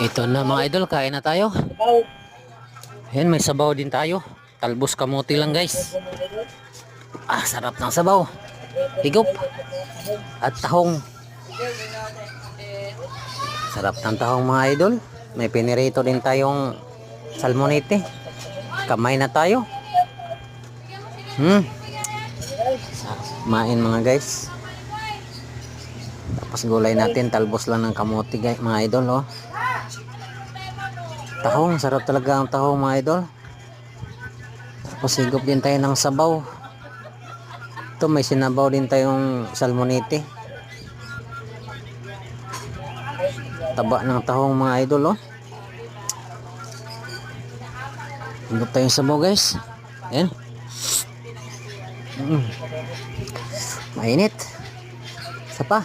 Ito na mga idol, kain na tayo. Ayan, may sabaw din tayo. Talbos kamote lang guys. Sarap ng sabaw. Higop. At tahong. Sarap ng tahong mga idol. May pinirito din tayong salmonite. Kamay na tayo. Main mga guys. Tapos gulay natin, talbos lang ng kamote guys, mga idol. Tahong, sarap talaga ang tahong mga idol. Tapos higop din tayo ng sabaw. Ito may sinabaw din tayong salmonite. Taba ng tahong mga idol. Higop tayong sabaw guys. Ayan. Mainit. Isa pa.